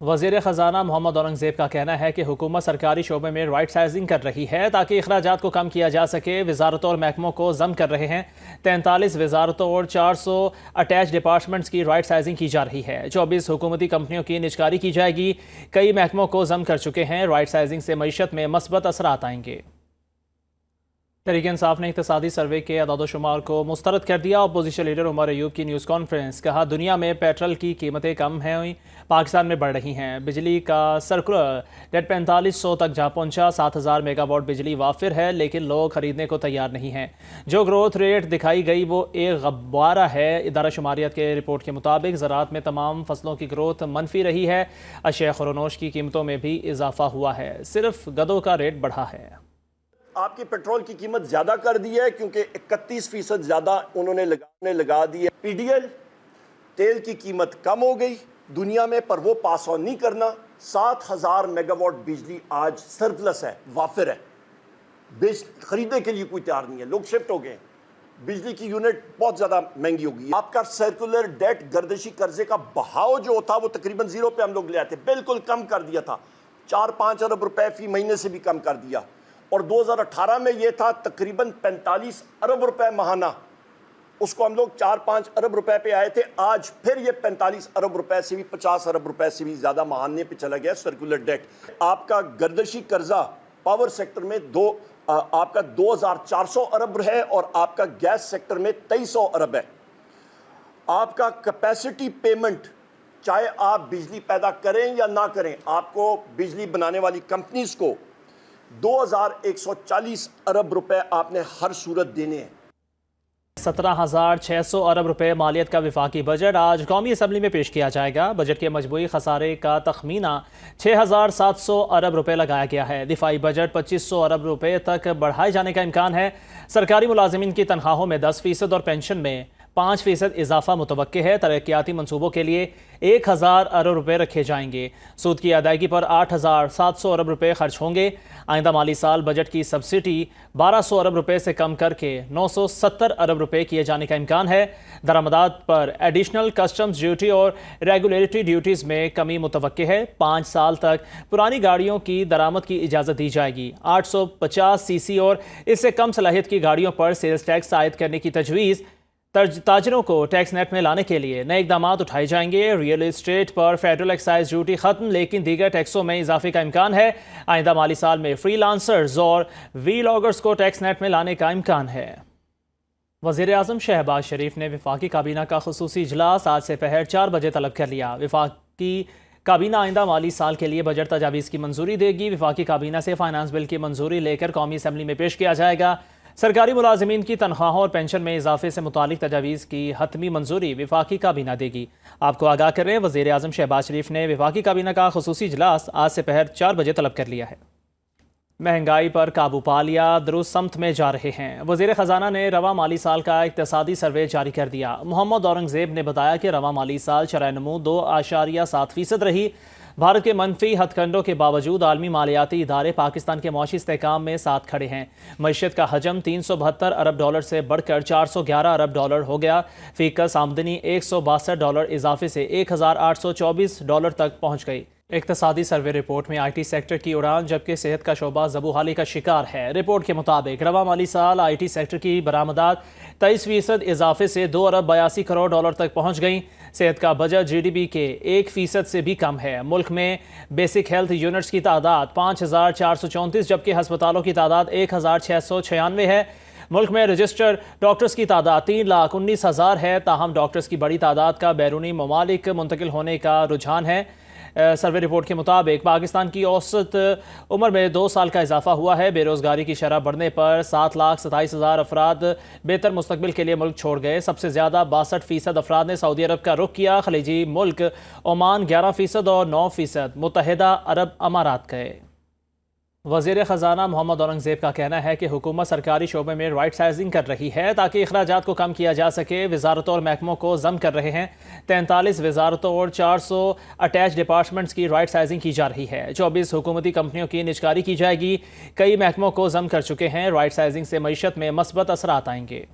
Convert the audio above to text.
وزیر خزانہ محمد اورنگزیب کا کہنا ہے کہ حکومت سرکاری شعبے میں رائٹ سائزنگ کر رہی ہے تاکہ اخراجات کو کم کیا جا سکے۔ وزارتوں اور محکموں کو ضم کر رہے ہیں۔ 43 وزارتوں اور 400 اٹیچ ڈپارٹمنٹس کی رائٹ سائزنگ کی جا رہی ہے۔ 24 حکومتی کمپنیوں کی نجکاری کی جائے گی۔ کئی محکموں کو ضم کر چکے ہیں۔ رائٹ سائزنگ سے معیشت میں مثبت اثرات آئیں گے۔ تحریک انصاف نے اقتصادی سروے کے اعداد و شمار کو مسترد کر دیا۔ اپوزیشن لیڈر عمر ایوب کی نیوز کانفرنس، کہا دنیا میں پیٹرول کی قیمتیں کم ہیں، پاکستان میں بڑھ رہی ہیں۔ بجلی کا سرکلر ریٹ 4500 تک جا پہنچا۔ 7000 میگا واٹ بجلی وافر ہے لیکن لوگ خریدنے کو تیار نہیں ہیں۔ جو گروتھ ریٹ دکھائی گئی وہ ایک غبارہ ہے۔ ادارہ شماریات کے رپورٹ کے مطابق زراعت میں تمام فصلوں کی گروتھ منفی رہی ہے۔ اشیاء خورنوش کی قیمتوں میں بھی اضافہ ہوا ہے، صرف گدوں کا ریٹ بڑھا ہے۔ آپ کی پیٹرول کی قیمت زیادہ کر دی ہے کیونکہ 31% زیادہ انہوں نے لگا دی ہے۔ پی ڈی ایل تیل کی قیمت کم ہو گئی دنیا میں، پر وہ پاس آن نہیں کرنا۔ 7000 میگا واٹ بجلی آج سرپلس ہے، وافر ہے، خریدنے کے لیے کوئی تیار نہیں ہے، لوگ شفٹ ہو گئے ہیں۔ بجلی کی یونٹ بہت زیادہ مہنگی ہو گئی۔ آپ کا سرکولر ڈیٹ گردشی قرضے کا بہاؤ جو تھا وہ تقریباً 0 پہ ہم لوگ لے آتے، بالکل کم کر دیا تھا۔ 4-5 ارب روپے فی مہینے سے بھی کم کر دیا، اور 2018 میں یہ تھا تقریباً 45 ارب روپے ماہانہ، اس کو ہم لوگ 4-5 ارب روپے پہ آئے تھے۔ آج پھر یہ 45 ارب روپے سے بھی 50 ارب روپے سے بھی زیادہ ماہانے پہ چلا گیا سرکولر ڈیٹ۔ آپ کا گردشی قرضہ پاور سیکٹر میں آپ کا 2400 ارب ہے، اور آپ کا گیس سیکٹر میں 2300 ارب ہے۔ آپ کا کیپیسٹی پیمنٹ، چاہے آپ بجلی پیدا کریں یا نہ کریں، آپ کو بجلی بنانے والی کمپنیز کو 2140 ارب روپے آپ نے ہر صورت دینے ہیں۔ 17,600 ارب روپے مالیت کا وفاقی بجٹ آج قومی اسمبلی میں پیش کیا جائے گا۔ بجٹ کے مجموعی خسارے کا تخمینہ 6,700 ارب روپے لگایا گیا ہے۔ دفاعی بجٹ 2500 ارب روپے تک بڑھائے جانے کا امکان ہے۔ سرکاری ملازمین کی تنخواہوں میں 10% اور پینشن میں 5% اضافہ متوقع ہے۔ ترقیاتی منصوبوں کے لیے 1000 ارب روپے رکھے جائیں گے۔ سود کی ادائیگی پر 8700 ارب روپے خرچ ہوں گے۔ آئندہ مالی سال بجٹ کی سبسڈی 1200 ارب روپے سے کم کر کے 970 ارب روپے کیے جانے کا امکان ہے۔ درآمدات پر ایڈیشنل کسٹمز ڈیوٹی اور ریگولیٹری ڈیوٹیز میں کمی متوقع ہے۔ 5 سال تک پرانی گاڑیوں کی درآمد کی اجازت دی جائے گی۔ 850 سی سی اور اس سے کم صلاحیت کی گاڑیوں پر سیلز ٹیکس عائد کرنے کی تجویز۔ تاجروں کو ٹیکس نیٹ میں لانے کے لیے نئے اقدامات اٹھائے جائیں گے۔ ریئل اسٹیٹ پر فیڈرل ایکسائز ڈیوٹی ختم، لیکن دیگر ٹیکسوں میں اضافے کا امکان ہے۔ آئندہ مالی سال میں فری لانسرز اور ویلاگرز کو ٹیکس نیٹ میں لانے کا امکان ہے۔ وزیر اعظم شہباز شریف نے وفاقی کابینہ کا خصوصی اجلاس آج سے پہر 4 بجے طلب کر لیا۔ وفاقی کابینہ آئندہ مالی سال کے لیے بجٹ تجاویز کی منظوری دے گی۔ وفاقی کابینہ سے فائنانس بل کی منظوری لے کر قومی اسمبلی میں پیش کیا جائے گا۔ سرکاری ملازمین کی تنخواہوں اور پینشن میں اضافے سے متعلق تجاویز کی حتمی منظوری وفاقی کابینہ دے گی۔ آپ کو آگاہ کر رہے ہیں، وزیر اعظم شہباز شریف نے وفاقی کابینہ کا خصوصی اجلاس آج سے پہر 4 بجے طلب کر لیا ہے۔ مہنگائی پر قابو پا لیا، درست سمت میں جا رہے ہیں۔ وزیر خزانہ نے رواں مالی سال کا اقتصادی سروے جاری کر دیا۔ محمد اورنگزیب نے بتایا کہ رواں مالی سال شرح نمو 2.7% رہی۔ بھارت کے منفی ہتھ کنڈوں کے باوجود عالمی مالیاتی ادارے پاکستان کے معاشی استحکام میں ساتھ کھڑے ہیں۔ معیشت کا حجم 372 ارب ڈالر سے بڑھ کر 411 ارب ڈالر ہو گیا۔ فی کس آمدنی 162 ڈالر اضافے سے 1824 ڈالر تک پہنچ گئی۔ اقتصادی سروے رپورٹ میں آئی ٹی سیکٹر کی اڑان، جبکہ صحت کا شعبہ زبوحالی کا شکار ہے۔ رپورٹ کے مطابق رواں مالی سال آئی ٹی سیکٹر کی برآمدات 23% اضافے سے 2 ارب 82 کروڑ ڈالر تک پہنچ گئیں۔ صحت کا بجٹ جی ڈی پی کے 1% سے بھی کم ہے۔ ملک میں بیسک ہیلتھ یونٹس کی تعداد 5434، جبکہ ہسپتالوں کی تعداد 1696 ہے۔ ملک میں رجسٹرڈ ڈاکٹرز کی تعداد 3,19,000 ہے، تاہم ڈاکٹرز کی بڑی تعداد کا بیرونی ممالک منتقل ہونے کا رجحان ہے۔ سروے رپورٹ کے مطابق پاکستان کی اوسط عمر میں 2 سال کا اضافہ ہوا ہے۔ بے روزگاری کی شرح بڑھنے پر 7,27,000 افراد بہتر مستقبل کے لیے ملک چھوڑ گئے۔ سب سے زیادہ 62% افراد نے سعودی عرب کا رخ کیا۔ خلیجی ملک عمان 11% اور 9% متحدہ عرب امارات گئے۔ وزیر خزانہ محمد اورنگزیب کا کہنا ہے کہ حکومت سرکاری شعبے میں رائٹ سائزنگ کر رہی ہے تاکہ اخراجات کو کم کیا جا سکے۔ وزارتوں اور محکموں کو ضم کر رہے ہیں۔ 43 وزارتوں اور 400 اٹیچ ڈپارٹمنٹس کی رائٹ سائزنگ کی جا رہی ہے۔ 24 حکومتی کمپنیوں کی نجکاری کی جائے گی۔ کئی محکموں کو ضم کر چکے ہیں۔ رائٹ سائزنگ سے معیشت میں مثبت اثرات آئیں گے۔